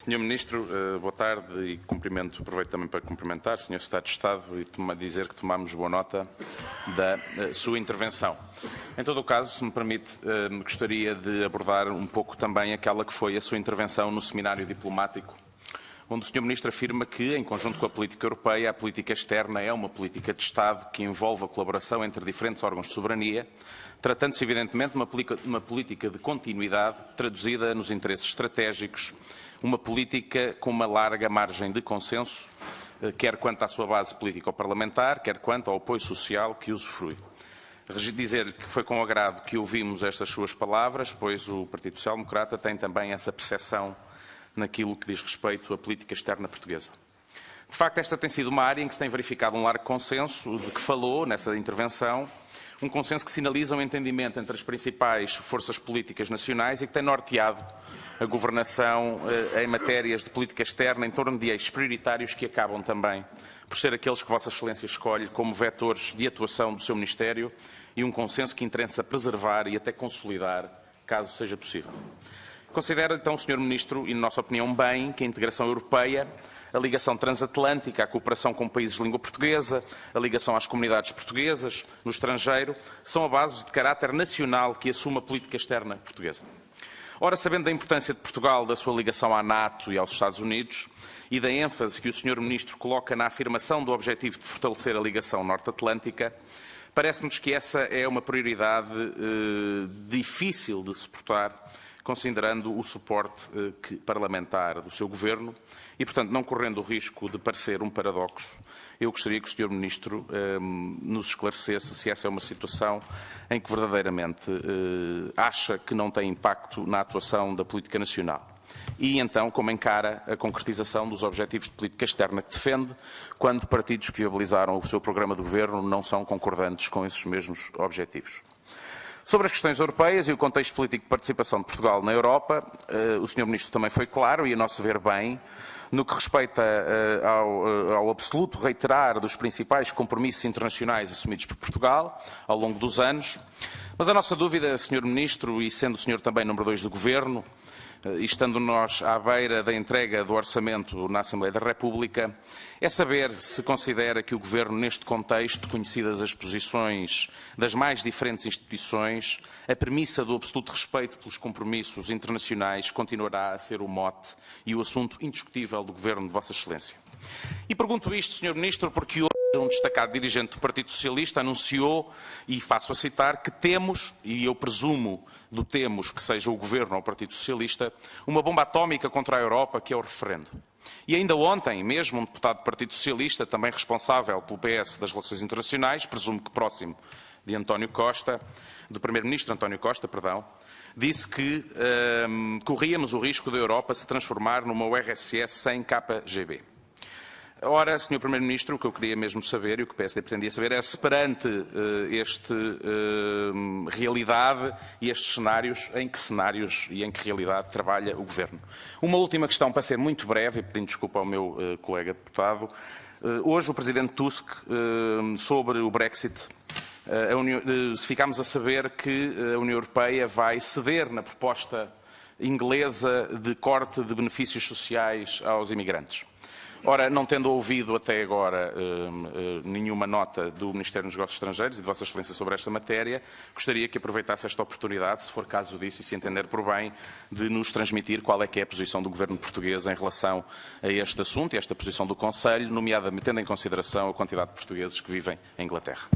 Senhor Ministro, boa tarde e aproveito também para cumprimentar o Sr. Secretário de Estado e dizer que tomamos boa nota da sua intervenção. Em todo o caso, se me permite, gostaria de abordar um pouco também aquela que foi a sua intervenção no seminário diplomático, onde o Sr. Ministro afirma que, em conjunto com a política europeia, a política externa é uma política de Estado que envolve a colaboração entre diferentes órgãos de soberania, tratando-se evidentemente de uma política de continuidade traduzida nos interesses estratégicos, uma política com uma larga margem de consenso, quer quanto à sua base político-parlamentar, quer quanto ao apoio social que usufrui. Dizer-lhe que foi com agrado que ouvimos estas suas palavras, pois o Partido Social Democrata tem também essa percepção naquilo que diz respeito à política externa portuguesa. De facto, esta tem sido uma área em que se tem verificado um largo consenso, de que falou nessa intervenção, um consenso que sinaliza um entendimento entre as principais forças políticas nacionais e que tem norteado a governação em matérias de política externa em torno de eixos prioritários que acabam também por ser aqueles que Vossa Excelência escolhe como vetores de atuação do seu Ministério e um consenso que interessa preservar e até consolidar, caso seja possível. Considera então, Sr. Ministro, e na nossa opinião bem, que a integração europeia, a ligação transatlântica, a cooperação com países de língua portuguesa, a ligação às comunidades portuguesas no estrangeiro, são a base de caráter nacional que assume a política externa portuguesa. Ora, sabendo da importância de Portugal, da sua ligação à NATO e aos Estados Unidos e da ênfase que o Sr. Ministro coloca na afirmação do objetivo de fortalecer a ligação norte-atlântica, parece-nos que essa é uma prioridade difícil de suportar, considerando o suporte parlamentar do seu Governo e, portanto, não correndo o risco de parecer um paradoxo, eu gostaria que o Sr. Ministro nos esclarecesse se essa é uma situação em que verdadeiramente acha que não tem impacto na atuação da política nacional. E, então, como encara a concretização dos objetivos de política externa que defende, quando partidos que viabilizaram o seu programa de Governo não são concordantes com esses mesmos objetivos. Sobre as questões europeias e o contexto político de participação de Portugal na Europa, o Sr. Ministro também foi claro, e a nosso ver bem, no que respeita ao absoluto reiterar dos principais compromissos internacionais assumidos por Portugal ao longo dos anos. Mas a nossa dúvida, Sr. Ministro, e sendo o senhor também número 2 do Governo, e estando nós à beira da entrega do orçamento na Assembleia da República, é saber se considera que o Governo, neste contexto, conhecidas as posições das mais diferentes instituições, a premissa do absoluto respeito pelos compromissos internacionais continuará a ser o mote e o assunto indiscutível do Governo de Vossa Excelência. E pergunto isto, Sr. Ministro, porque hoje um destacado dirigente do Partido Socialista anunciou, e faço a citar, que temos, e eu presumo do temos que seja o Governo ou o Partido Socialista, uma bomba atómica contra a Europa, que é o referendo. E ainda ontem, mesmo um deputado do Partido Socialista, também responsável pelo PS das Relações Internacionais, presumo que próximo de António Costa, do Primeiro-Ministro António Costa, perdão, disse que corríamos o risco da Europa se transformar numa URSS sem KGB. Ora, Sr. Primeiro-Ministro, o que eu queria mesmo saber, e o que o PSD pretendia saber, é se perante esta realidade e estes cenários e em que realidade trabalha o Governo. Uma última questão, para ser muito breve, e pedindo desculpa ao meu colega deputado. Hoje o Presidente Tusk, sobre o Brexit, ficámos a saber que a União Europeia vai ceder na proposta inglesa de corte de benefícios sociais aos imigrantes. Ora, não tendo ouvido até agora nenhuma nota do Ministério dos Negócios Estrangeiros e de Vossa Excelência sobre esta matéria, gostaria que aproveitasse esta oportunidade, se for caso disso e se entender por bem, de nos transmitir qual é que é a posição do Governo português em relação a este assunto e esta posição do Conselho, nomeadamente tendo em consideração a quantidade de portugueses que vivem em Inglaterra.